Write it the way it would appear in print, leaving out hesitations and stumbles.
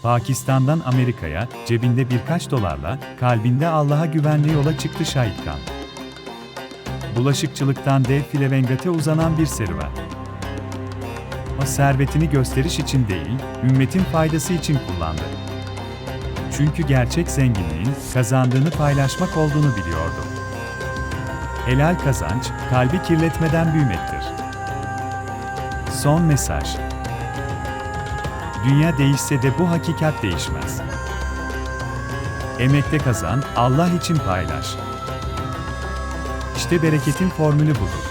Pakistan'dan Amerika'ya, cebinde birkaç dolarla, kalbinde Allah'a güvenle yola çıktı Şahit Khan. Bulaşıkçılıktan dev Filevengate uzanan bir serüven. O servetini gösteriş için değil, ümmetin faydası için kullandı. Çünkü gerçek zenginliğin, kazandığını paylaşmak olduğunu biliyordu. Helal kazanç, kalbi kirletmeden büyümektir. Son mesaj. Dünya değişse de bu hakikat değişmez. Emekte kazan, Allah için paylaş. İşte bereketin formülü budur.